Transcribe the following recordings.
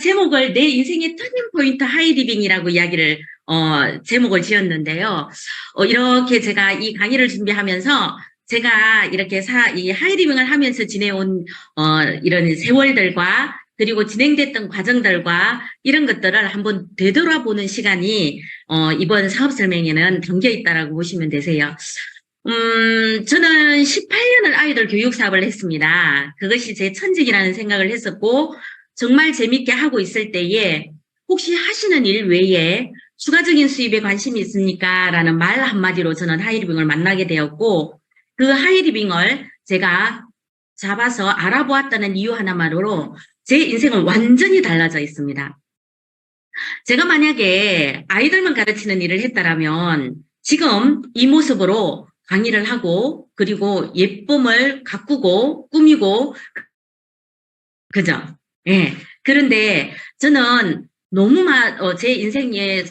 제목을 내 인생의 터닝포인트 하이리빙이라고 이야기를 제목을 지었는데요. 이렇게 제가 이 강의를 준비하면서 제가 이렇게 이 하이리빙을 하면서 지내온 이런 세월들과 그리고 진행됐던 과정들과 이런 것들을 한번 되돌아보는 시간이 이번 사업설명에는 담겨 있다라고 보시면 되세요. 저는 18년을 아이들 교육 사업을 했습니다. 그것이 제 천직이라는 생각을 했었고, 정말 재밌게 하고 있을 때에 혹시 하시는 일 외에 추가적인 수입에 관심이 있습니까? 라는 말 한마디로 저는 하이리빙을 만나게 되었고, 그 하이리빙을 제가 잡아서 알아보았다는 이유 하나만으로 제 인생은 완전히 달라져 있습니다. 제가 만약에 아이들만 가르치는 일을 했다라면 지금 이 모습으로 강의를 하고 그리고 예쁨을 가꾸고 꾸미고 그죠? 예. 그런데 저는 너무 제 인생에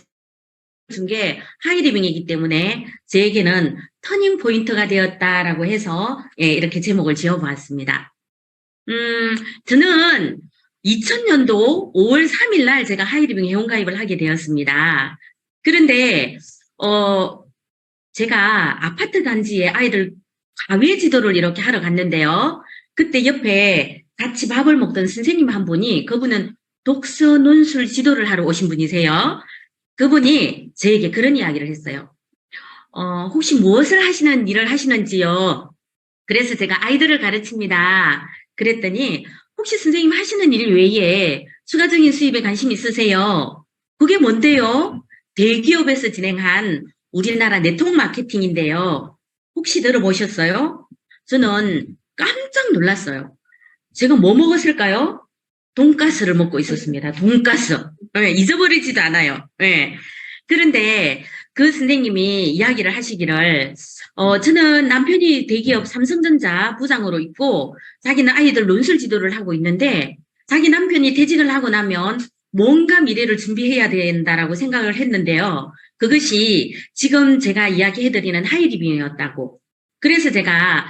준 게 하이리빙이기 때문에 제에게는 터닝 포인트가 되었다라고 해서 예, 이렇게 제목을 지어보았습니다. 저는 2000년도 5월 3일 날 제가 하이리빙 회원가입을 하게 되었습니다. 그런데 제가 아파트 단지에 아이들 과외 지도를 이렇게 하러 갔는데요. 그때 옆에 같이 밥을 먹던 선생님 한 분이 그분은 독서 논술 지도를 하러 오신 분이세요. 그분이 저에게 그런 이야기를 했어요. 혹시 무엇을 하시는 일을 하시는지요? 그래서 제가 아이들을 가르칩니다. 그랬더니 혹시 선생님 하시는 일 외에 추가적인 수입에 관심 있으세요? 그게 뭔데요? 대기업에서 진행한 우리나라 네트워크 마케팅인데요. 혹시 들어보셨어요? 저는 깜짝 놀랐어요. 제가 뭐 먹었을까요? 돈가스를 먹고 있었습니다. 돈가스. 네, 잊어버리지도 않아요. 네. 그런데 그 선생님이 이야기를 하시기를 저는 남편이 대기업 삼성전자 부장으로 있고 자기는 아이들 논술 지도를 하고 있는데 자기 남편이 퇴직을 하고 나면 뭔가 미래를 준비해야 된다라고 생각을 했는데요. 그것이 지금 제가 이야기해드리는 하이리빙이었다고. 그래서 제가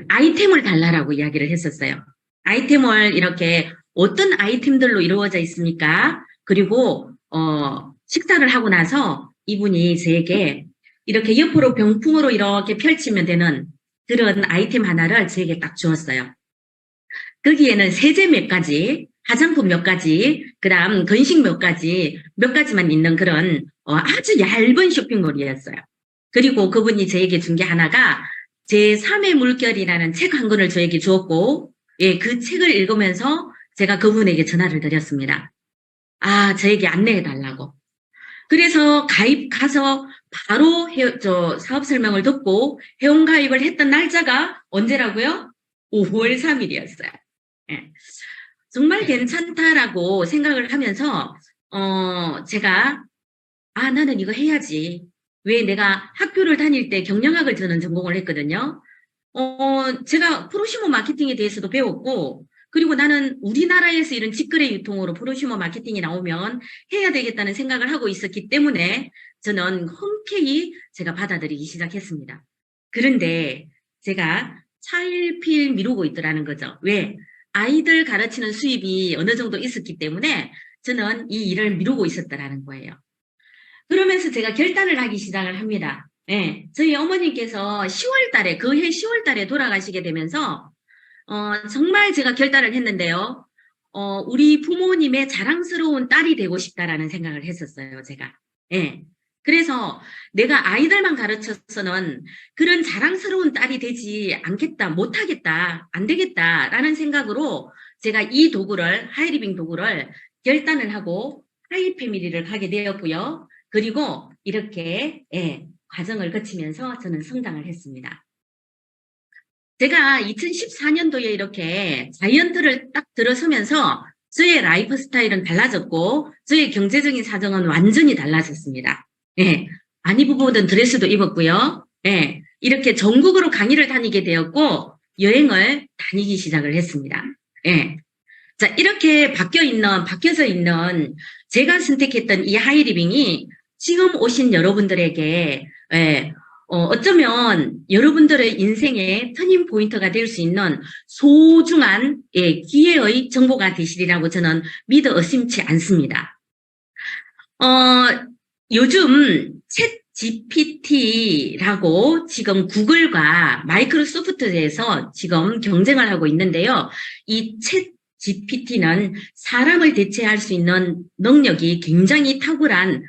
아이템을 달라라고 이야기를 했었어요. 아이템을 이렇게 어떤 아이템들로 이루어져 있습니까? 그리고 식사를 하고 나서 이분이 저에게 이렇게 옆으로 병풍으로 이렇게 펼치면 되는 그런 아이템 하나를 저에게 딱 주었어요. 거기에는 세제 몇 가지, 화장품 몇 가지, 그다음 건식 몇 가지, 몇 가지만 있는 그런 아주 얇은 쇼핑몰이었어요. 그리고 그분이 저에게 준 게 하나가 제3의 물결이라는 책 한 권을 저에게 주었고, 예, 그 책을 읽으면서 제가 그분에게 전화를 드렸습니다. 아, 저에게 안내해 달라고. 그래서 가서 바로 사업 설명을 듣고 회원 가입을 했던 날짜가 언제라고요? 5월 3일이었어요. 예. 정말 괜찮다라고 생각을 하면서, 제가, 아, 나는 이거 해야지. 왜 내가 학교를 다닐 때 경영학을 저는 전공을 했거든요. 제가 프로슈머 마케팅에 대해서도 배웠고, 그리고 나는 우리나라에서 이런 직거래 유통으로 프로슈머 마케팅이 나오면 해야 되겠다는 생각을 하고 있었기 때문에 저는 흔쾌히 제가 받아들이기 시작했습니다. 그런데 제가 차일피일 미루고 있더라는 거죠. 왜? 아이들 가르치는 수입이 어느 정도 있었기 때문에 저는 이 일을 미루고 있었다라는 거예요. 그러면서 제가 결단을 하기 시작을 합니다. 네, 저희 어머님께서 10월 달에, 그해 10월 달에 돌아가시게 되면서, 정말 제가 결단을 했는데요. 우리 부모님의 자랑스러운 딸이 되고 싶다라는 생각을 했었어요, 제가. 예. 그래서 내가 아이들만 가르쳐서는 그런 자랑스러운 딸이 되지 않겠다, 못하겠다, 안 되겠다라는 생각으로 제가 이 도구를, 하이리빙 도구를 결단을 하고 하이패밀리를 가게 되었고요. 그리고 이렇게, 예, 과정을 거치면서 저는 성장을 했습니다. 제가 2014년도에 이렇게 자이언트를 딱 들어서면서 저의 라이프 스타일은 달라졌고 저의 경제적인 사정은 완전히 달라졌습니다. 예, 안 입어보던 드레스도 입었고요. 예, 이렇게 전국으로 강의를 다니게 되었고 여행을 다니기 시작을 했습니다. 예, 자, 이렇게 바뀌어져 있는 제가 선택했던 이 하이리빙이 지금 오신 여러분들에게 예, 어쩌면 여러분들의 인생의 터닝 포인트가 될 수 있는 소중한 기회의 정보가 되시리라고 저는 믿어 의심치 않습니다. 요즘 챗 GPT라고 지금 구글과 마이크로소프트에서 지금 경쟁을 하고 있는데요. 이 챗 GPT는 사람을 대체할 수 있는 능력이 굉장히 탁월한,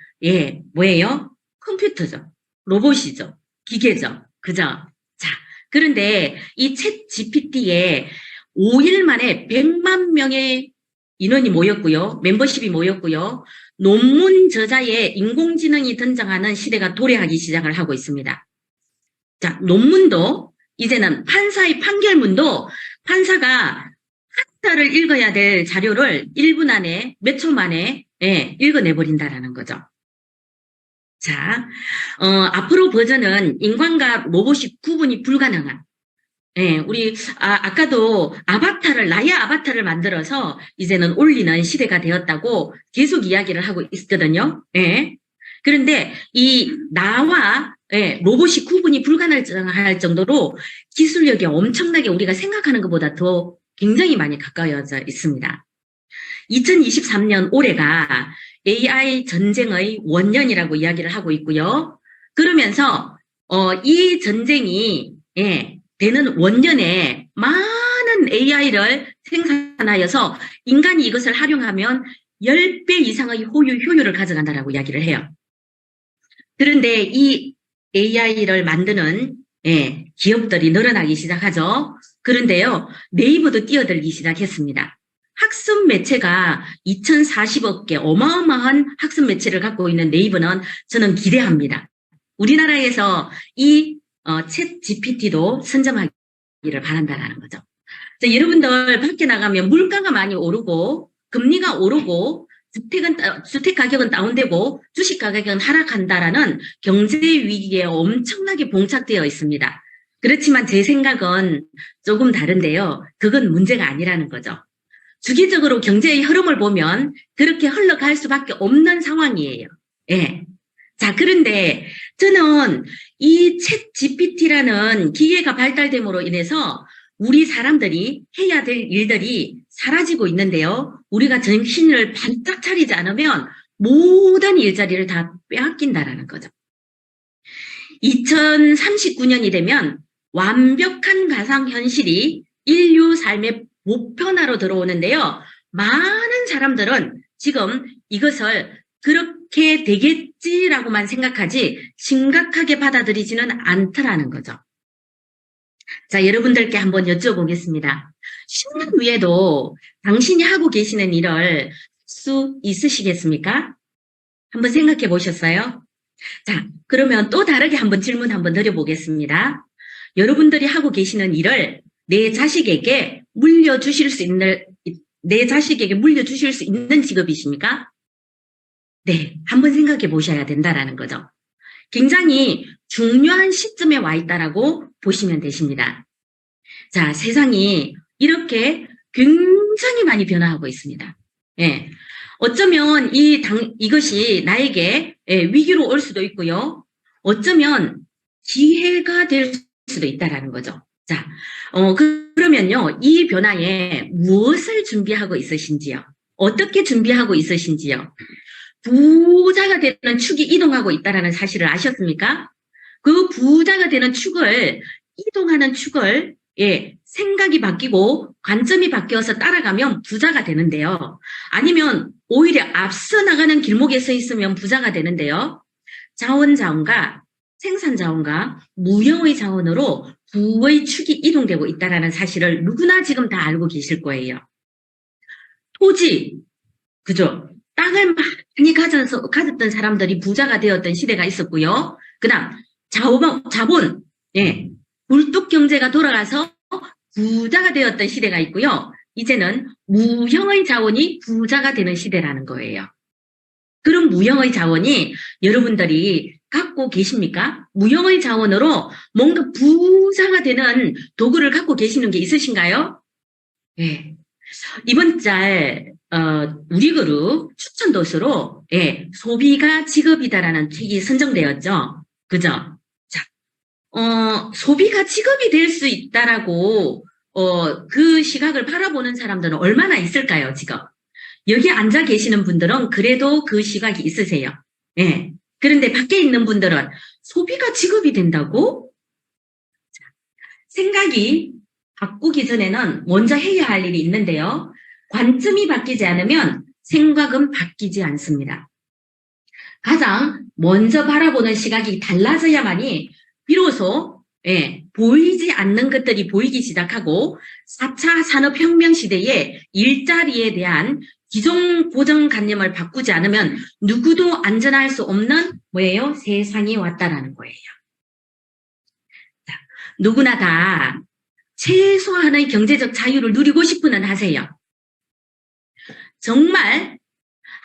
뭐예요? 컴퓨터죠. 로봇이죠. 기계죠. 그죠? 자, 그런데 이 챗 GPT에 5일 만에 100만 명의 인원이 모였고요. 멤버십이 모였고요. 논문 저자에 인공지능이 등장하는 시대가 도래하기 시작을 하고 있습니다. 자, 논문도 이제는 판사의 판결문도 판사가 한자를 읽어야 될 자료를 1분 안에 몇 초 만에 읽어내버린다라는 거죠. 자, 앞으로 버전은 인간과 로봇이 구분이 불가능한 우리 아까도 나의 아바타를 만들어서 이제는 올리는 시대가 되었다고 계속 이야기를 하고 있거든요. 그런데 이 나와 로봇이 구분이 불가능할 정도로 기술력이 엄청나게 우리가 생각하는 것보다 더 굉장히 많이 가까워져 있습니다. 2023년 올해가 AI 전쟁의 원년이라고 이야기를 하고 있고요. 그러면서 이 전쟁이 되는 원년에 많은 AI를 생산하여서 인간이 이것을 활용하면 10배 이상의 효율을 가져간다라고 이야기를 해요. 그런데 이 AI를 만드는 기업들이 늘어나기 시작하죠. 그런데요, 네이버도 뛰어들기 시작했습니다. 학습 매체가 2040억 개 어마어마한 학습 매체를 갖고 있는 네이버는 저는 기대합니다. 우리나라에서 이 챗 GPT도 선점하기를 바란다는 거죠. 여러분들 밖에 나가면 물가가 많이 오르고 금리가 오르고 주택 가격은 다운되고 주식 가격은 하락한다라는 경제 위기에 엄청나게 봉착되어 있습니다. 그렇지만 제 생각은 조금 다른데요. 그건 문제가 아니라는 거죠. 주기적으로 경제의 흐름을 보면 그렇게 흘러갈 수밖에 없는 상황이에요. 자, 그런데 저는 이 챗 GPT라는 기계가 발달됨으로 인해서 우리 사람들이 해야 될 일들이 사라지고 있는데요. 우리가 정신을 반짝 차리지 않으면 모든 일자리를 다 빼앗긴다라는 거죠. 2039년이 되면 완벽한 가상현실이 인류 삶의 보편화로 들어오는데요. 많은 사람들은 지금 이것을 그렇게 되겠지라고만 생각하지 심각하게 받아들이지는 않더라는 거죠. 자, 여러분들께 한번 여쭤보겠습니다. 10년 후에도 당신이 하고 계시는 일을 할 수 있으시겠습니까? 한번 생각해 보셨어요? 자, 그러면 또 다르게 한번 질문 한번 드려보겠습니다. 여러분들이 하고 계시는 일을 내 자식에게 물려주실 수 있는 직업이십니까? 네, 한번 생각해 보셔야 된다라는 거죠. 굉장히 중요한 시점에 와 있다라고 보시면 되십니다. 자, 세상이 이렇게 굉장히 많이 변화하고 있습니다. 어쩌면 이것이 나에게 위기로 올 수도 있고요. 어쩌면 기회가 될 수도 있다라는 거죠. 자, 그러면요, 이 변화에 무엇을 준비하고 있으신지요? 어떻게 준비하고 있으신지요? 부자가 되는 축이 이동하고 있다는 사실을 아셨습니까? 그 부자가 되는 이동하는 축을, 생각이 바뀌고 관점이 바뀌어서 따라가면 부자가 되는데요. 아니면 오히려 앞서 나가는 길목에 서 있으면 부자가 되는데요. 자원과 생산자원과 무형의 자원으로 부의 축이 이동되고 있다는 사실을 누구나 지금 다 알고 계실 거예요. 토지, 그죠? 땅을 많이 가졌던 사람들이 부자가 되었던 시대가 있었고요. 그 다음, 자본, 굴뚝 경제가 돌아가서 부자가 되었던 시대가 있고요. 이제는 무형의 자원이 부자가 되는 시대라는 거예요. 그런 무형의 자원이 여러분들이 갖고 계십니까? 무형의 자원으로 뭔가 부자가 되는 도구를 갖고 계시는 게 있으신가요? 네. 이번 달 우리 그룹 추천 도서로 소비가 직업이다라는 책이 선정되었죠. 그죠? 자, 소비가 직업이 될 수 있다라고, 그 시각을 바라보는 사람들은 얼마나 있을까요, 지금? 여기 앉아 계시는 분들은 그래도 그 시각이 있으세요. 예. 그런데 밖에 있는 분들은 소비가 직업이 된다고? 생각이 바꾸기 전에는 먼저 해야 할 일이 있는데요. 관점이 바뀌지 않으면 생각은 바뀌지 않습니다. 가장 먼저 바라보는 시각이 달라져야만이 비로소 보이지 않는 것들이 보이기 시작하고 4차 산업혁명 시대에 일자리에 대한 기존 고정관념을 바꾸지 않으면 누구도 안전할 수 없는 뭐예요? 세상이 왔다라는 거예요. 자, 누구나 다 최소한의 경제적 자유를 누리고 싶으는 하세요. 정말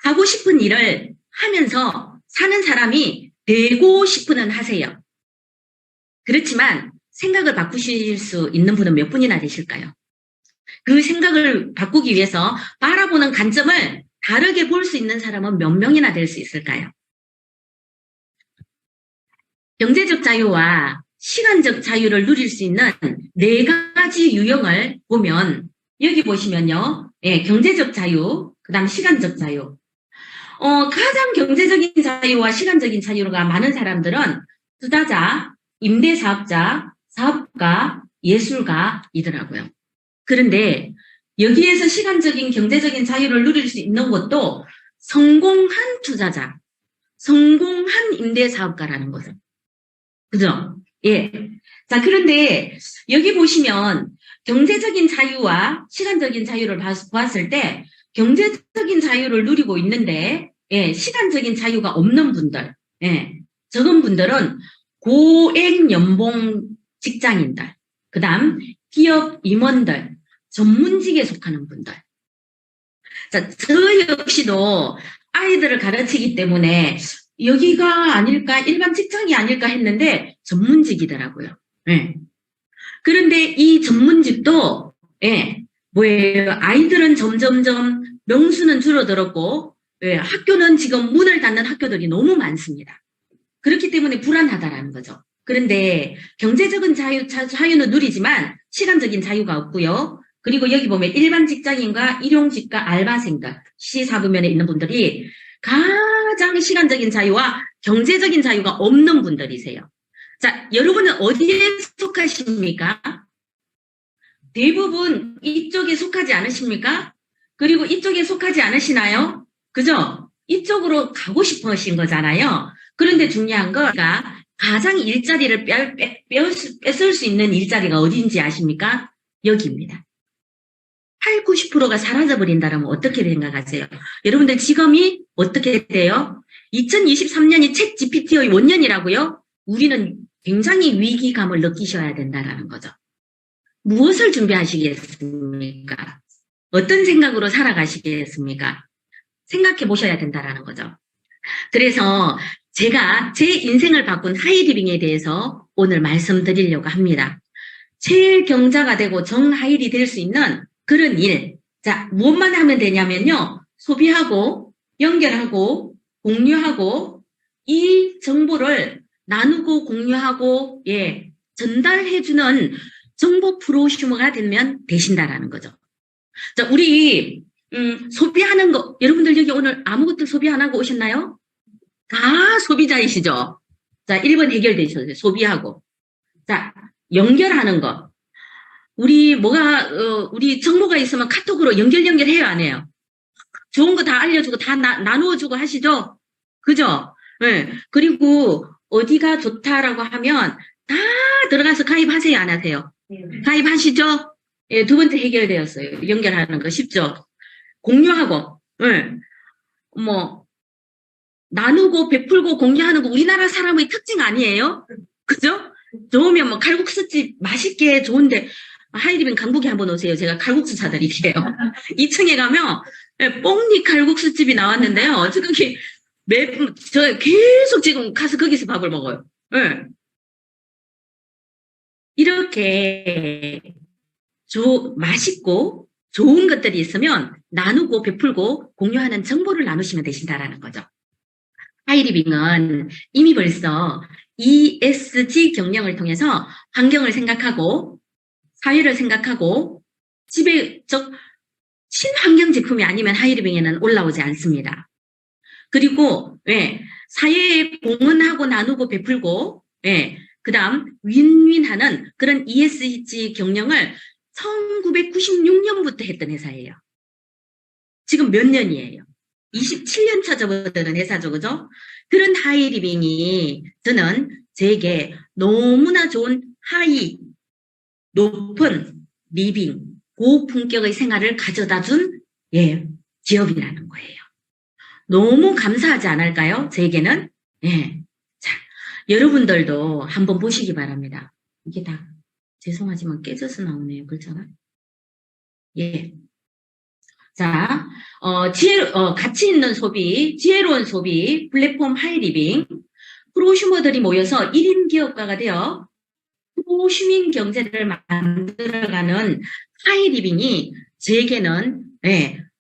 하고 싶은 일을 하면서 사는 사람이 되고 싶으는 하세요. 그렇지만 생각을 바꾸실 수 있는 분은 몇 분이나 되실까요? 그 생각을 바꾸기 위해서 바라보는 관점을 다르게 볼 수 있는 사람은 몇 명이나 될 수 있을까요? 경제적 자유와 시간적 자유를 누릴 수 있는 4가지 유형을 보면 여기 보시면요. 경제적 자유, 그 다음 시간적 자유. 가장 경제적인 자유와 시간적인 자유가 많은 사람들은 투자자, 임대사업자, 사업가, 예술가이더라고요. 그런데 여기에서 시간적인 경제적인 자유를 누릴 수 있는 것도 성공한 투자자, 성공한 임대사업가라는 거죠. 그죠? 예. 자, 그런데 여기 보시면 경제적인 자유와 시간적인 자유를 보았을 때 경제적인 자유를 누리고 있는데 시간적인 자유가 없는 분들, 적은 분들은 고액 연봉 직장인들, 그 다음 기업 임원들, 전문직에 속하는 분들. 자, 저 역시도 아이들을 가르치기 때문에 여기가 아닐까, 일반 직장이 아닐까 했는데 전문직이더라고요. 그런데 이 전문직도 뭐예요? 아이들은 점점점 명수는 줄어들었고 학교는 지금 문을 닫는 학교들이 너무 많습니다. 그렇기 때문에 불안하다라는 거죠. 그런데 경제적인 자유는 누리지만 시간적인 자유가 없고요. 그리고 여기 보면 일반 직장인과 일용직과 알바생들, 시사부면에 있는 분들이 가장 시간적인 자유와 경제적인 자유가 없는 분들이세요. 자, 여러분은 어디에 속하십니까? 대부분 이쪽에 속하지 않으십니까? 그리고 이쪽에 속하지 않으시나요? 그죠? 이쪽으로 가고 싶어 하신 거잖아요. 그런데 중요한 거가 가장 일자리를 뺏을 수 있는 일자리가 어디인지 아십니까? 여기입니다. 8, 90%가 사라져버린다면 어떻게 생각하세요? 여러분들 직업이 어떻게 돼요? 2023년이 챗 GPT의 원년이라고요? 우리는 굉장히 위기감을 느끼셔야 된다는 거죠. 무엇을 준비하시겠습니까? 어떤 생각으로 살아가시겠습니까? 생각해 보셔야 된다는 거죠. 그래서 제가 제 인생을 바꾼 하이리빙에 대해서 오늘 말씀드리려고 합니다. 최경자가 되고 정하일이 될 수 있는 그런 일. 자, 무엇만 하면 되냐면요. 소비하고, 연결하고, 공유하고, 이 정보를 나누고 공유하고, 전달해주는 정보 프로슈머가 되면 되신다라는 거죠. 자, 우리, 소비하는 거, 여러분들 여기 오늘 아무것도 소비 안 하고 오셨나요? 다 소비자이시죠? 자, 1번 해결되셨어요. 소비하고. 자, 연결하는 거. 우리 우리 정보가 있으면 카톡으로 연결해요, 안 해요? 좋은 거 다 알려주고 다 나누어주고 하시죠? 그죠? 네. 그리고 어디가 좋다라고 하면 다 들어가서 가입하세요, 안 하세요? 네. 가입하시죠? 예, 2번째 해결되었어요. 연결하는 거 쉽죠? 공유하고, 나누고 베풀고 공유하는 거 우리나라 사람의 특징 아니에요? 그죠? 좋으면 뭐 칼국수집 맛있게 좋은데 하이리빙 강북에 한번 오세요. 제가 칼국수 사드릴게요. 2층에 가면 뽕니 칼국수집이 나왔는데요. 저기 저 계속 지금 가서 거기서 밥을 먹어요. 이렇게 맛있고 좋은 것들이 있으면 나누고 베풀고 공유하는 정보를 나누시면 되신다라는 거죠. 하이리빙은 이미 벌써 ESG 경영을 통해서 환경을 생각하고 사회를 생각하고 친환경 제품이 아니면 하이리빙에는 올라오지 않습니다. 그리고 사회에 공헌하고 나누고 베풀고 그다음 윈윈하는 그런 ESG 경영을 1996년부터 했던 회사예요. 지금 몇 년이에요? 27년 차 접어드는 회사죠, 그죠? 그런 하이리빙이 저는 제게 너무나 좋은 높은 리빙, 고품격의 생활을 가져다 준 기업이라는 거예요. 너무 감사하지 않을까요? 제게는. 자, 여러분들도 한번 보시기 바랍니다. 이게 다 죄송하지만 깨져서 나오네요, 글자가. 자, 가치 있는 소비, 지혜로운 소비, 플랫폼 하이리빙, 프로슈머들이 모여서 1인 기업가가 되어 프로슈밍 경제를 만들어가는 하이리빙이 제게는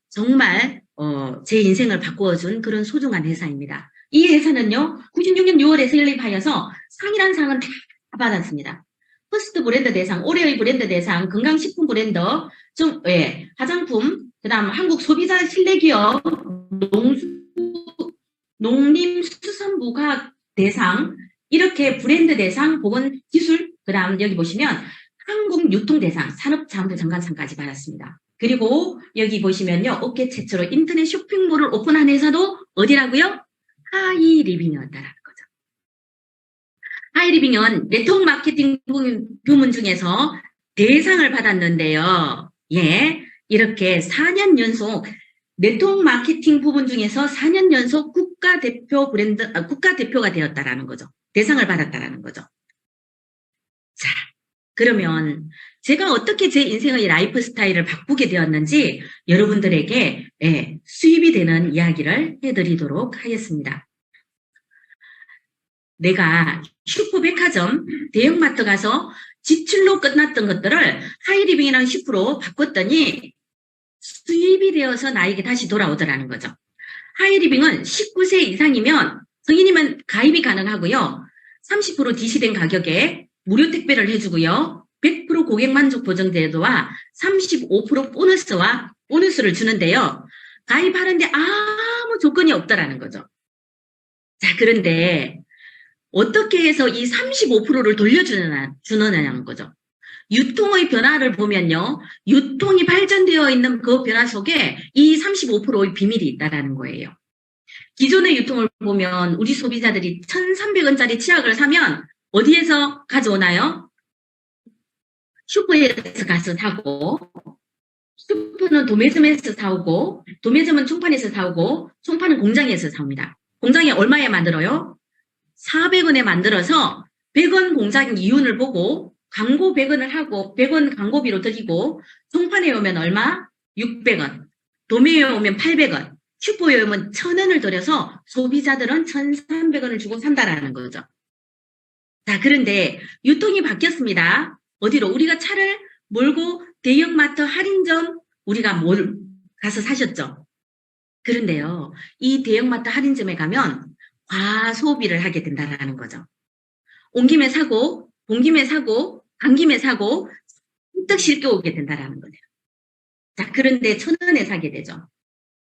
정말 제 인생을 바꾸어준 그런 소중한 회사입니다. 이 회사는요, 96년 6월에 설립하여서 상이란 상은 다 받았습니다. 퍼스트 브랜드 대상, 올해의 브랜드 대상, 건강식품 브랜드, 화장품, 그 다음 한국 소비자 신뢰기업, 농림수산부가 대상, 이렇게 브랜드 대상, 보건기술, 그 다음 여기 보시면 한국유통대상, 산업자원부장관상까지 받았습니다. 그리고 여기 보시면요, 업계 최초로 인터넷 쇼핑몰을 오픈한 회사도 어디라고요? 하이리빙이었다라는 거죠. 하이리빙은 네트워크 마케팅 부문 중에서 대상을 받았는데요. 이렇게 4년 연속 네트워크 마케팅 부분 중에서 4년 연속 국가대표가 되었다라는 거죠. 대상을 받았다라는 거죠. 자, 그러면 제가 어떻게 제 인생의 라이프 스타일을 바꾸게 되었는지 여러분들에게 수입이 되는 이야기를 해드리도록 하겠습니다. 내가 슈퍼백화점, 대형마트 가서 지출로 끝났던 것들을 하이리빙이라는 슈퍼로 바꿨더니 수입이 되어서 나에게 다시 돌아오더라는 거죠. 하이리빙은 19세 이상이면 성인이면 가입이 가능하고요. 30% DC된 가격에 무료 택배를 해주고요. 100% 고객 만족 보장 제도와 35% 보너스를 주는데요. 가입하는데 아무 조건이 없더라는 거죠. 자, 그런데 어떻게 해서 이 35%를 돌려주느냐는 거죠. 유통의 변화를 보면요. 유통이 발전되어 있는 그 변화 속에 이 35%의 비밀이 있다는 거예요. 기존의 유통을 보면 우리 소비자들이 1,300원짜리 치약을 사면 어디에서 가져오나요? 슈퍼에서 가서 사고, 슈퍼는 도매점에서 사오고, 도매점은 총판에서 사오고, 총판은 공장에서 사옵니다. 공장이 얼마에 만들어요? 400원에 만들어서 100원 공장 이윤을 보고 광고 100원을 하고 100원 광고비로 드리고 총판에 오면 얼마? 600원. 도매에 오면 800원. 슈퍼에 오면 1,000원을 들여서 소비자들은 1,300원을 주고 산다라는 거죠. 자, 그런데 유통이 바뀌었습니다. 어디로? 우리가 차를 몰고 대형마트 할인점 우리가 가서 사셨죠? 그런데요. 이 대형마트 할인점에 가면 과소비를 하게 된다는 거죠. 온 김에 사고, 본 김에 사고, 간 김에 사고, 뜩 실겨 오게 된다는 거예요. 자, 그런데 1,000원에 사게 되죠.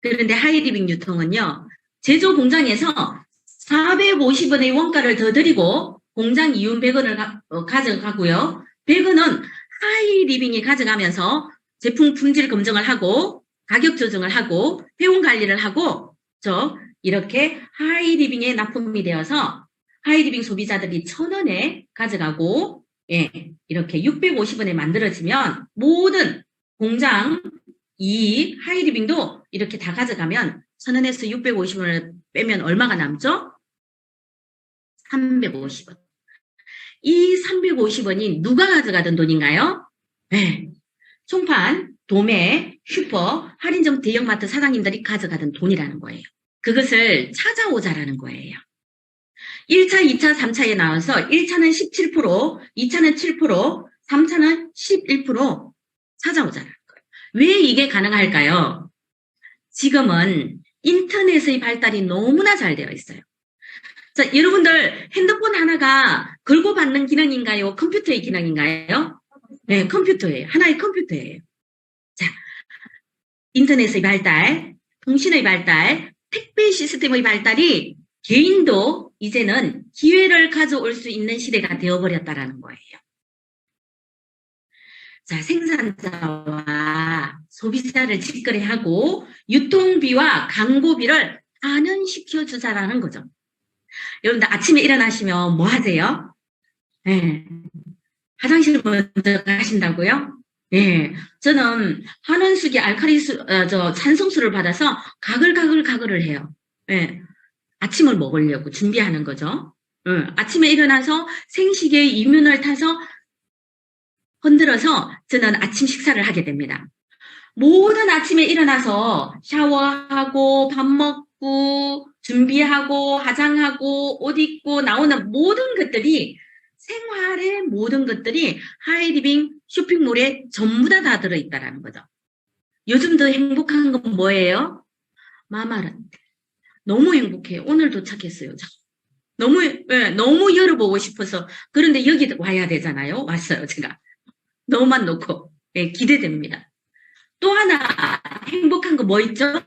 그런데 하이리빙 유통은요, 제조 공장에서 450원의 원가를 더 드리고, 공장 이윤 100원을 가져가고요. 100원은 하이리빙이 가져가면서 제품 품질 검증을 하고, 가격 조정을 하고, 회원 관리를 하고, 이렇게 하이리빙에 납품이 되어서 하이리빙 소비자들이 1,000원에 가져가고 이렇게 650원에 만들어지면 모든 공장 이 하이리빙도 이렇게 다 가져가면 1,000원에서 650원을 빼면 얼마가 남죠? 350원. 이 350원이 누가 가져가던 돈인가요? 총판, 도매, 슈퍼, 할인점 대형마트 사장님들이 가져가던 돈이라는 거예요. 그것을 찾아오자라는 거예요. 1차, 2차, 3차에 나와서 1차는 17%, 2차는 7%, 3차는 11% 찾아오자라는 거예요. 왜 이게 가능할까요? 지금은 인터넷의 발달이 너무나 잘 되어 있어요. 자, 여러분들 핸드폰 하나가 걸고 받는 기능인가요? 컴퓨터의 기능인가요? 네, 컴퓨터예요. 하나의 컴퓨터예요. 자, 인터넷의 발달, 통신의 발달, 택배 시스템의 발달이 개인도 이제는 기회를 가져올 수 있는 시대가 되어버렸다라는 거예요. 자, 생산자와 소비자를 직거래하고 유통비와 광고비를 반환시켜주자라는 거죠. 여러분들 아침에 일어나시면 뭐 하세요? 네. 화장실 먼저 가신다고요? 예. 저는 한원수기 찬성수를 받아서 가글가글가글을 해요. 예. 아침을 먹으려고 준비하는 거죠. 아침에 일어나서 생식의 이면을 타서 흔들어서 저는 아침 식사를 하게 됩니다. 모든 아침에 일어나서 샤워하고 밥 먹고 준비하고 화장하고 옷 입고 나오는 모든 것들이 생활의 모든 것들이 하이리빙 쇼핑몰에 전부 다 들어있다는 거죠. 요즘 더 행복한 건 뭐예요? 마마라떼. 너무 행복해요. 오늘 도착했어요. 너무 열어보고 싶어서. 그런데 여기 와야 되잖아요. 왔어요, 제가. 너만 놓고. 네, 기대됩니다. 또 하나 행복한 거 뭐 있죠?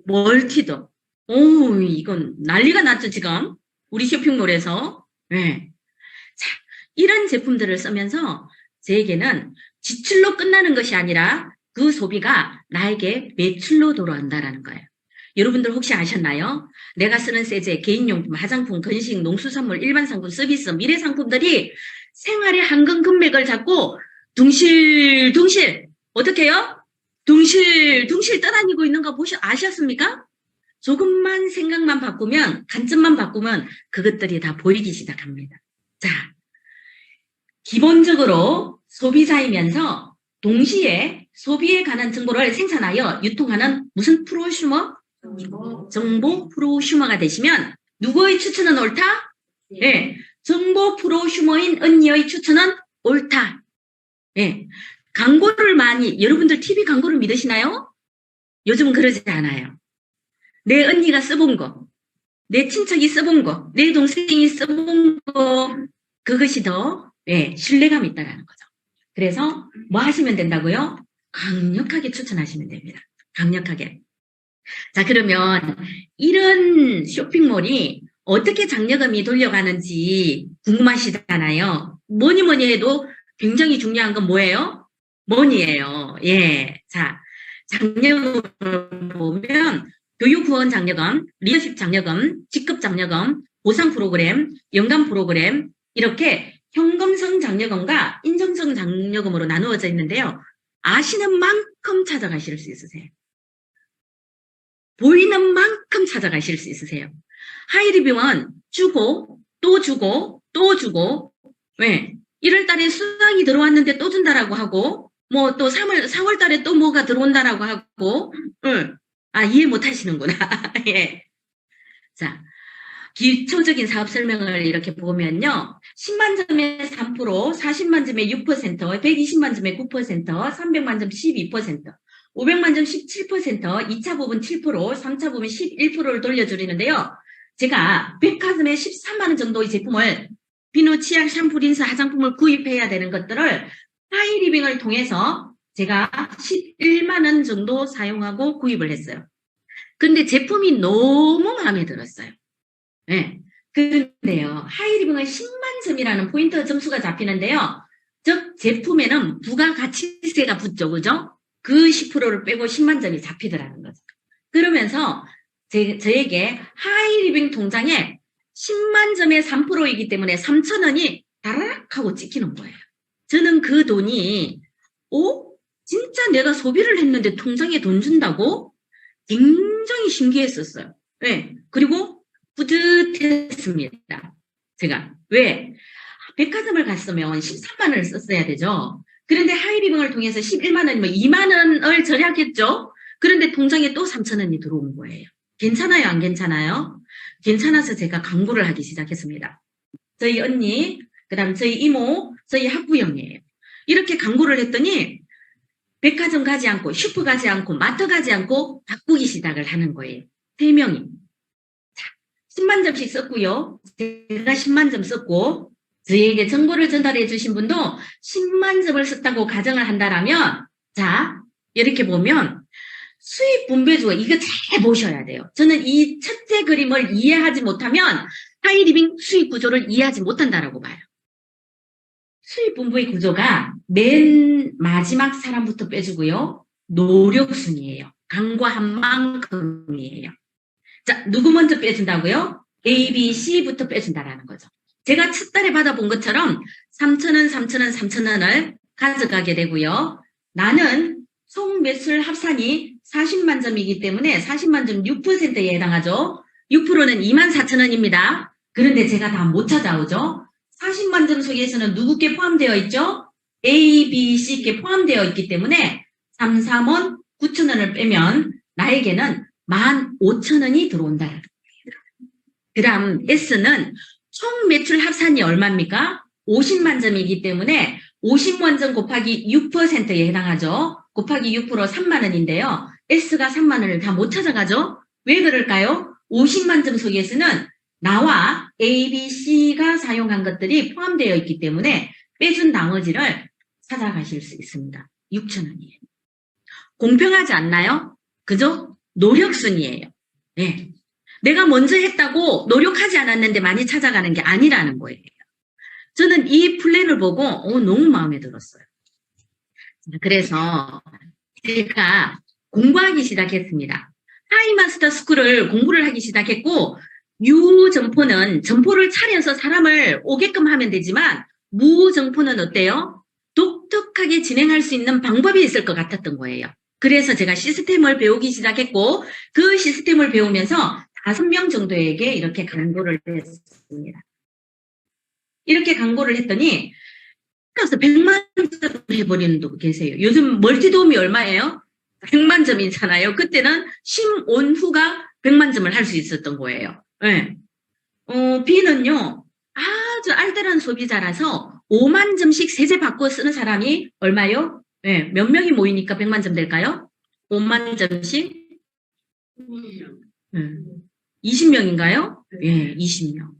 멀티도. 오, 이건 난리가 났죠, 지금. 우리 쇼핑몰에서. 네. 자, 이런 제품들을 쓰면서 저에게는 지출로 끝나는 것이 아니라 그 소비가 나에게 매출로 돌아온다라는 거예요. 여러분들 혹시 아셨나요? 내가 쓰는 세제, 개인용품, 화장품, 건식, 농수산물, 일반상품, 서비스, 미래상품들이 생활의 한금 금맥을 잡고 둥실둥실 어떻게 해요? 둥실둥실 떠다니고 있는 거 아셨습니까? 조금만 생각만 바꾸면, 관점만 바꾸면 그것들이 다 보이기 시작합니다. 자, 기본적으로 소비자이면서 동시에 소비에 관한 정보를 생산하여 유통하는 무슨 프로슈머? 정보 프로슈머가 되시면 누구의 추천은 옳다? 네, 정보 프로슈머인 언니의 추천은 옳다. 네, 광고를 많이, 여러분들 TV 광고를 믿으시나요? 요즘은 그러지 않아요. 내 언니가 써본 거, 내 친척이 써본 거, 내 동생이 써본 거, 그것이 더 신뢰감이 있다는 거죠. 그래서 뭐 하시면 된다고요? 강력하게 추천하시면 됩니다. 강력하게. 자, 그러면 이런 쇼핑몰이 어떻게 장려금이 돌려가는지 궁금하시잖아요. 뭐니 해도 굉장히 중요한 건 뭐예요? 머니예요. 예. 자, 장려금을 보면 교육 후원 장려금, 리더십 장려금, 직급 장려금, 보상 프로그램, 연간 프로그램 이렇게 현금성 장려금과 인정성 장려금으로 나누어져 있는데요. 아시는 만큼 찾아가실 수 있으세요. 보이는 만큼 찾아가실 수 있으세요. 하이리뷰는 주고 또 주고 또 주고 왜? 1월 달에 수당이 들어왔는데 또 준다라고 하고 뭐 또 4월 달에 또 뭐가 들어온다라고 하고 이해 못 하시는구나. 예. 자, 기초적인 사업 설명을 이렇게 보면요. 10만 점에 3%, 40만 점에 6%, 120만 점에 9%, 300만 점 12%, 500만 점 17%, 2차 부분 7%, 3차 부분 11%를 돌려드리는데요. 제가 백화점에 13만 원 정도의 제품을 비누, 치약, 샴푸, 린스, 화장품을 구입해야 되는 것들을 하이리빙을 통해서 제가 11만 원 정도 사용하고 구입을 했어요. 근데 제품이 너무 마음에 들었어요. 네. 근데요, 하이리빙은 10만 점이라는 포인트 점수가 잡히는데요. 즉, 제품에는 부가가치세가 붙죠, 그죠? 그 10%를 빼고 10만 점이 잡히더라는 거죠. 그러면서 저에게 하이리빙 통장에 10만 점에 3%이기 때문에 3,000원이 다라락 하고 찍히는 거예요. 저는 그 돈이 진짜 내가 소비를 했는데 통장에 돈 준다고? 굉장히 신기했었어요. 네. 그리고 뿌듯했습니다. 제가. 왜? 백화점을 갔으면 13만 원을 썼어야 되죠. 그런데 하이리빙을 통해서 11만 원이면 2만 원을 절약했죠. 그런데 통장에 또 3천 원이 들어온 거예요. 괜찮아요? 안 괜찮아요? 괜찮아서 제가 광고를 하기 시작했습니다. 저희 언니, 그 다음 저희 이모, 저희 학부형이에요. 이렇게 광고를 했더니 백화점 가지 않고 슈퍼 가지 않고 마트 가지 않고 바꾸기 시작을 하는 거예요. 3명이. 자, 10만 점씩 썼고요. 제가 10만 점 썼고 저희에게 정보를 전달해 주신 분도 10만 점을 썼다고 가정을 한다라면 자 이렇게 보면 수익 분배주어 이거 잘 보셔야 돼요. 저는 이 첫째 그림을 이해하지 못하면 하이리빙 수익 구조를 이해하지 못한다라고 봐요. 수익 분배의 구조가 맨 마지막 사람부터 빼주고요. 노력순이에요. 강과한 만큼이에요. 자, 누구 먼저 빼준다고요? A, B, C부터 빼준다라는 거죠. 제가 첫 달에 받아본 것처럼 3,000원, 3,000원, 3,000원을 가져가게 되고요. 나는 총 매출 합산이 40만 점이기 때문에 40만 점 6%에 해당하죠. 6%는 24,000원입니다. 그런데 제가 다 못 찾아오죠. 40만 점 속에서는 누구께 포함되어 있죠? A, B, C께 포함되어 있기 때문에 3, 3원 9,000원을 빼면 나에게는 15,000원이 들어온다. 그 다음 S는 총 매출 합산이 얼마입니까? 50만 점이기 때문에 50만 점 곱하기 6%에 해당하죠. 곱하기 6% 3만 원인데요. S가 3만 원을 다 못 찾아가죠. 왜 그럴까요? 50만 점 속에서는 나와 A, B, C가 사용한 것들이 포함되어 있기 때문에 빼준 나머지를 찾아가실 수 있습니다. 6,000원이에요. 공평하지 않나요? 그죠? 노력순이에요. 네. 내가 먼저 했다고 노력하지 않았는데 많이 찾아가는 게 아니라는 거예요. 저는 이 플랜을 보고 너무 마음에 들었어요. 그래서 제가 공부하기 시작했습니다. 하이마스터 스쿨을 공부를 하기 시작했고 유점포는 점포를 차려서 사람을 오게끔 하면 되지만 무점포는 어때요? 독특하게 진행할 수 있는 방법이 있을 것 같았던 거예요. 그래서 제가 시스템을 배우기 시작했고 그 시스템을 배우면서 5명 정도에게 이렇게 강도를 했습니다. 이렇게 강도를 했더니 그래서 100만 점 해버리는 분 계세요. 요즘 멀티도움이 얼마예요? 100만 점이잖아요. 그때는 심온후가 100만 점을 할 수 있었던 거예요. 네. B는요. 아주 알뜰한 소비자라서 5만 점씩 세제 받고 쓰는 사람이 얼마요? 네. 몇 명이 모이니까 100만 점 될까요? 5만 점씩? 20명인가요? 예, 20명.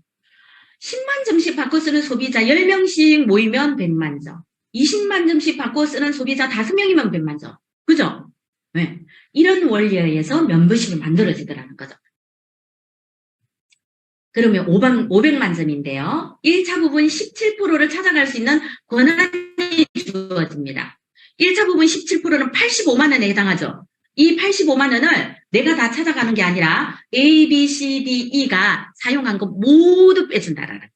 10만 점씩 받고 쓰는 소비자 10명씩 모이면 100만 점. 20만 점씩 받고 쓰는 소비자 5명이면 100만 점. 그죠? 네. 이런 원리에 의해서 멤버십이 만들어지더라는 거죠. 그러면 500만 점인데요. 1차 부분 17%를 찾아갈 수 있는 권한이 주어집니다. 1차 부분 17%는 85만 원에 해당하죠. 이 85만 원을 내가 다 찾아가는 게 아니라 A, B, C, D, E가 사용한 거 모두 빼준다라는 거예요.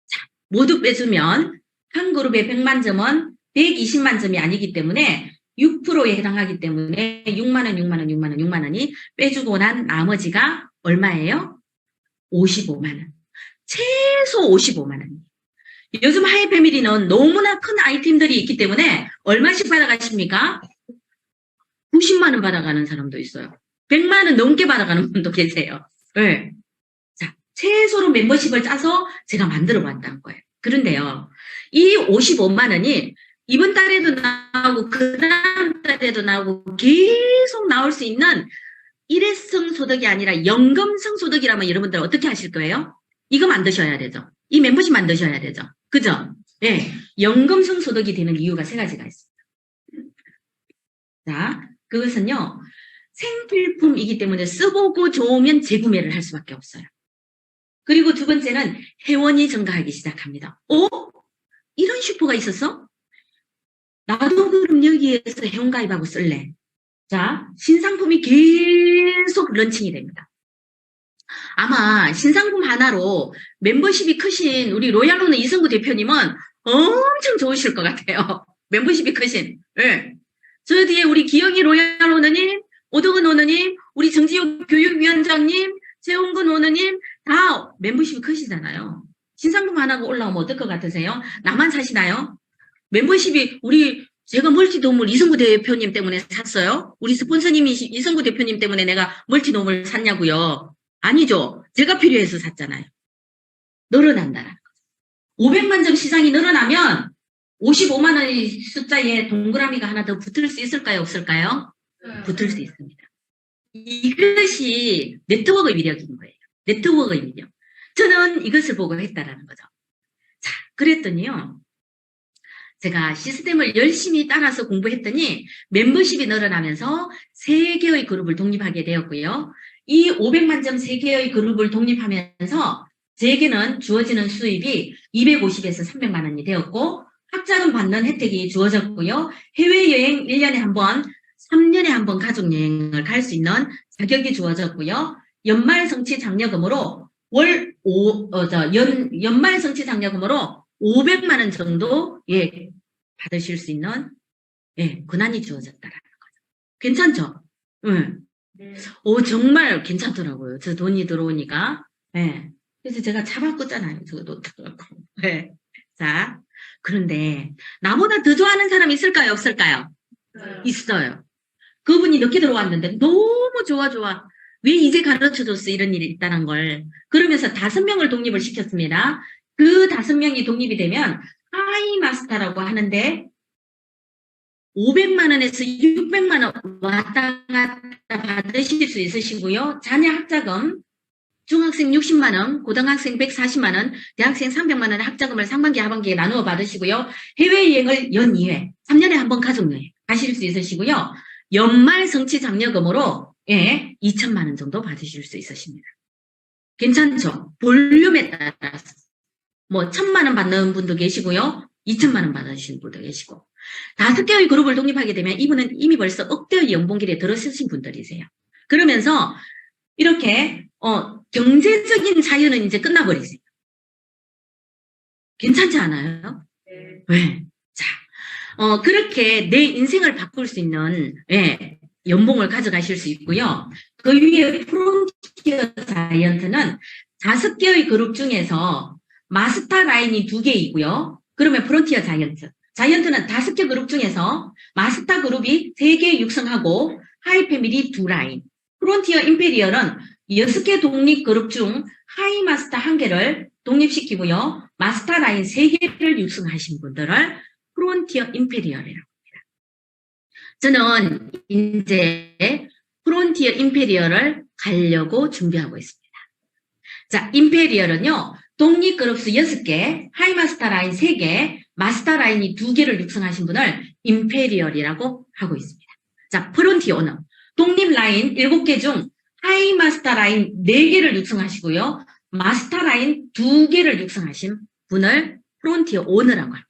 자, 모두 빼주면 한 그룹의 100만 점은 120만 점이 아니기 때문에 6%에 해당하기 때문에 6만 원, 6만 원, 6만 원, 6만 원이 빼주고 난 나머지가 얼마예요? 55만 원. 최소 55만 원. 요즘 하이패밀리는 너무나 큰 아이템들이 있기 때문에 얼마씩 받아가십니까? 90만 원 받아가는 사람도 있어요. 100만 원 넘게 받아가는 분도 계세요. 네. 자, 최소로 멤버십을 짜서 제가 만들어 봤다는 거예요. 그런데요, 이 55만 원이 이번 달에도 나오고 그 다음 달에도 나오고 계속 나올 수 있는 일회성 소득이 아니라 연금성 소득이라면 여러분들 어떻게 하실 거예요? 이거 만드셔야 되죠. 이 멤버십 만드셔야 되죠. 그죠? 네. 연금성 소득이 되는 이유가 3가지가 있습니다. 자, 그것은요, 생필품이기 때문에 써보고 좋으면 재구매를 할 수밖에 없어요. 그리고 두 번째는 회원이 증가하기 시작합니다. 이런 슈퍼가 있었어? 나도 그럼 여기에서 회원가입하고 쓸래. 자, 신상품이 계속 런칭이 됩니다. 아마 신상품 하나로 멤버십이 크신 우리 로얄로는 이성구 대표님은 엄청 좋으실 것 같아요. 멤버십이 크신. 네. 저 뒤에 우리 기영이 로얄 오너님, 오동은 오너님, 우리 정지용 교육위원장님, 최홍근 오너님 다 멤버십이 크시잖아요. 신상품 하나가 올라오면 어떨 것 같으세요? 나만 사시나요? 멤버십이 제가 멀티돔을 이성구 대표님 때문에 샀어요? 우리 스폰서님이 이성구 대표님 때문에 내가 멀티돔을 샀냐고요? 아니죠. 제가 필요해서 샀잖아요. 늘어난다라는 거죠. 500만 점 시장이 늘어나면 55만 원의 숫자에 동그라미가 하나 더 붙을 수 있을까요? 없을까요? 붙을 수 있습니다. 이것이 네트워크 위력인 거예요. 네트워크이며. 저는 이것을 보고 했다라는 거죠. 자, 그랬더니요. 제가 시스템을 열심히 따라서 공부했더니 멤버십이 늘어나면서 3개의 그룹을 독립하게 되었고요. 이 500만 점 3개의 그룹을 독립하면서 제게는 주어지는 수입이 250에서 300만 원이 되었고 학자금 받는 혜택이 주어졌고요. 해외여행 1년에 한 번, 3년에 한 번 가족여행을 갈 수 있는 자격이 주어졌고요. 연말 성취 장려금으로 연말 성취 장려금으로 500만 원 정도 받으실 수 있는 권한이 주어졌다라는 거죠. 괜찮죠? 네. 정말 괜찮더라고요. 저 돈이 들어오니까. 그래서 제가 차 바꿨잖아요. 저거 놓다고. 자, 그런데 나보다 더 좋아하는 사람이 있을까요? 없을까요? 있어요. 그분이 늦게 들어왔는데 너무 좋아. 왜 이제 가르쳐줬어? 이런 일이 있다는 걸. 그러면서 5명을 독립을 시켰습니다. 그 5명이 독립이 되면 하이 마스터라고 하는데 500만 원에서 600만 원 왔다 갔다 받으실 수 있으시고요. 자녀 학자금 중학생 60만 원, 고등학생 140만 원, 대학생 300만 원의 학자금을 상반기, 하반기에 나누어 받으시고요. 해외여행을 연 2회, 3년에 한 번 가족여행 가실 수 있으시고요. 연말 성취 장려금으로 2천만 원 정도 받으실 수 있으십니다. 괜찮죠? 볼륨에 따라서. 뭐 1,000만 원 받는 분도 계시고요. 2천만 원 받으시는 분도 계시고. 5개의 그룹을 독립하게 되면 이분은 이미 벌써 억대의 연봉길에 들어서신 분들이세요. 그러면서 이렇게 경제적인 자유는 이제 끝나버리세요. 괜찮지 않아요? 네. 네. 자, 그렇게 내 인생을 바꿀 수 있는 연봉을 가져가실 수 있고요. 그 위에 프론티어 자이언트는 5개의 그룹 중에서 마스터 라인이 2개이고요. 그러면 프론티어 자이언트. 자이언트는 5개 그룹 중에서 마스터 그룹이 3개 육성하고 하이 패밀리 2라인. 프론티어 임페리얼은 6개 독립 그룹 중 하이 마스터 1개를 독립시키고요. 마스터 라인 3개를 육성하신 분들을 프론티어 임페리얼이라고 합니다. 저는 이제 프론티어 임페리얼을 가려고 준비하고 있습니다. 자, 임페리얼은요. 독립 그룹 수 6개, 하이 마스터 라인 3개, 마스터 라인이 2개를 육성하신 분을 임페리얼이라고 하고 있습니다. 자, 프론티어는 독립 라인 7개 중 하이 마스터 라인 4개를 육성하시고요. 마스터 라인 2개를 육성하신 분을 프론티어 오너라고 합니다.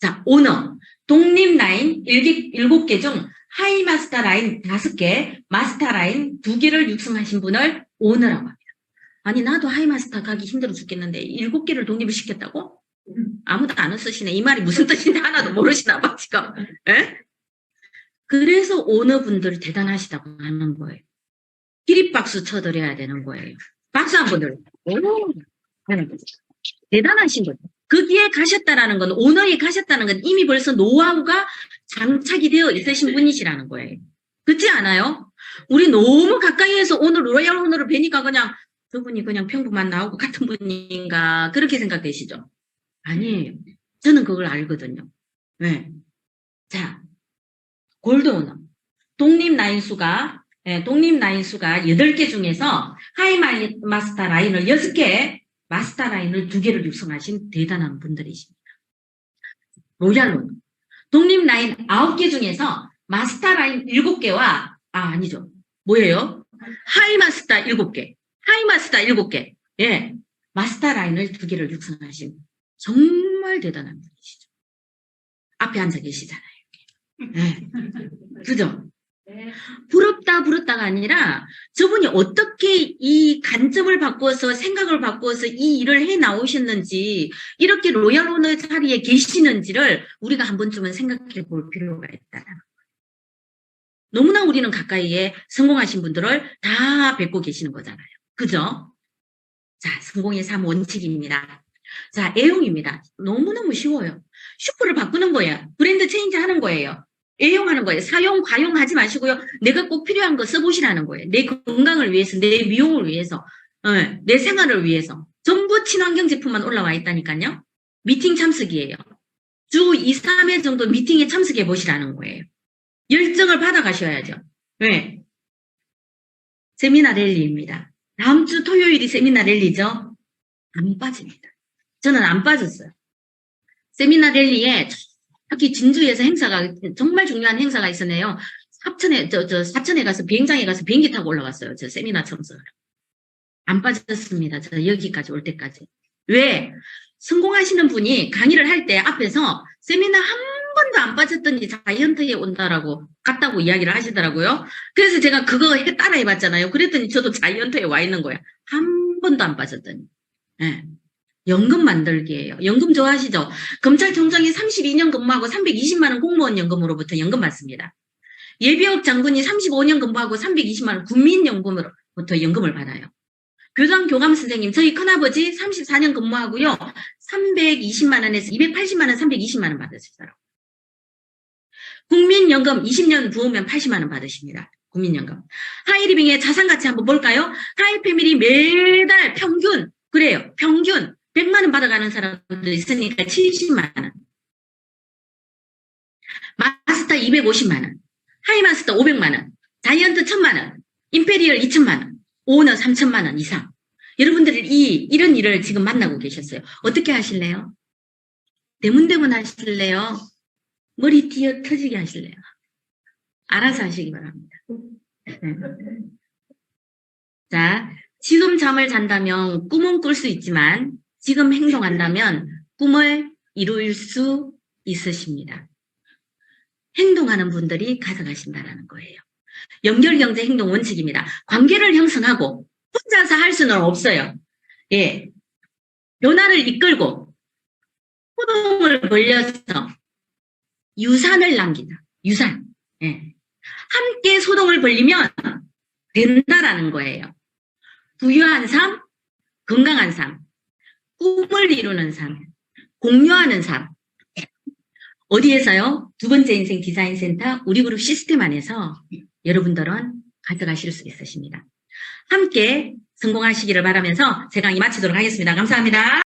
자, 오너. 독립 라인 7개 중 하이 마스터 라인 5개, 마스터 라인 2개를 육성하신 분을 오너라고 합니다. 아니, 나도 하이 마스터 가기 힘들어 죽겠는데 7개를 독립을 시켰다고? 아무도 안 쓰시네. 이 말이 무슨 뜻인지 하나도 모르시나 봐, 지금. 에? 그래서 오너분들 대단하시다고 하는 거예요. 기립박수 쳐드려야 되는 거예요. 박수 한 번 들어. 하는 거죠. 대단하신 거죠. 거기에 가셨다라는 건, 오너에 가셨다는 건 이미 벌써 노하우가 장착이 되어 있으신 분이시라는 거예요. 그렇지 않아요? 우리 너무 가까이에서 오늘 로얄 오너를 뵈니까 그냥 저분이 그냥 평범한 나오고 같은 분인가 그렇게 생각되시죠? 아니에요. 저는 그걸 알거든요. 네. 자, 골드 오너. 독립 라인 수가 8개 중에서 하이 마스터 라인을 6개, 마스터 라인을 2개를 육성하신 대단한 분들이십니다. 로얄 오너. 독립 라인 9개 중에서 마스터 라인 7개와 아니죠. 뭐예요? 하이 마스터 7개. 하이 마스터 7개. 마스터 라인을 2개를 육성하신 정말 대단한 분이시죠. 앞에 앉아 계시잖아요. 그죠? 부럽다가 아니라 저분이 어떻게 이 관점을 바꾸어서 생각을 바꾸어서 이 일을 해 나오셨는지 이렇게 로얄 오너 자리에 계시는지를 우리가 한 번쯤은 생각해 볼 필요가 있다. 너무나 우리는 가까이에 성공하신 분들을 다 뵙고 계시는 거잖아요. 그죠? 자, 성공의 3원칙입니다. 자, 애용입니다. 너무너무 쉬워요. 슈퍼를 바꾸는 거예요. 브랜드 체인지 하는 거예요. 애용하는 거예요. 사용, 과용하지 마시고요. 내가 꼭 필요한 거 써보시라는 거예요. 내 건강을 위해서, 내 미용을 위해서, 내 생활을 위해서. 전부 친환경 제품만 올라와 있다니까요. 미팅 참석이에요. 주 2, 3회 정도 미팅에 참석해 보시라는 거예요. 열정을 받아가셔야죠. 왜? 세미나 랠리입니다. 다음 주 토요일이 세미나 랠리죠? 안 빠집니다. 저는 안 빠졌어요. 세미나 랠리에 특히 진주에서 행사가 정말 중요한 행사가 있었네요. 사천에 가서 비행장에 가서 비행기 타고 올라갔어요. 저 세미나 참석을. 안 빠졌습니다. 저 여기까지 올 때까지. 왜? 성공하시는 분이 강의를 할 때 앞에서 세미나 한 번도 안 빠졌더니 자이언트에 온다라고 갔다고 이야기를 하시더라고요. 그래서 제가 그거 따라 해봤잖아요. 그랬더니 저도 자이언트에 와 있는 거야. 한 번도 안 빠졌더니. 네. 연금 만들기예요. 연금 좋아하시죠? 검찰총장이 32년 근무하고 320만 원 공무원 연금으로부터 연금 받습니다. 예비역 장군이 35년 근무하고 320만 원 국민연금으로부터 연금을 받아요. 교장 교감 선생님, 저희 큰아버지 34년 근무하고요. 320만 원에서 280만 원, 320만 원 받으시더라고요. 국민연금 20년 부으면 80만 원 받으십니다. 국민연금. 하이리빙의 자산가치 한번 볼까요? 하이패밀리 매달 평균, 그래요. 평균 100만 원 받아가는 사람도 있으니까 70만 원. 마스터 250만 원. 하이마스터 500만 원. 자이언트 1000만 원. 임페리얼 2000만 원. 오너 3000만 원 이상. 여러분들이 이런 일을 지금 만나고 계셨어요. 어떻게 하실래요? 대문대문 하실래요? 머리 띄어 터지게 하실래요? 알아서 하시기 바랍니다. 네. 자, 지금 잠을 잔다면 꿈은 꿀 수 있지만 지금 행동한다면 꿈을 이룰 수 있으십니다. 행동하는 분들이 가져가신다는 거예요. 연결경제 행동 원칙입니다. 관계를 형성하고 혼자서 할 수는 없어요. 예, 변화를 이끌고 소동을 벌려서 유산을 남기다. 유산. 예. 함께 소동을 벌리면 된다라는 거예요. 부유한 삶, 건강한 삶, 꿈을 이루는 삶, 공유하는 삶. 어디에서요? 두 번째 인생 디자인 센터 우리그룹 시스템 안에서 여러분들은 가져가실 수 있으십니다. 함께 성공하시기를 바라면서 제 강의 마치도록 하겠습니다. 감사합니다.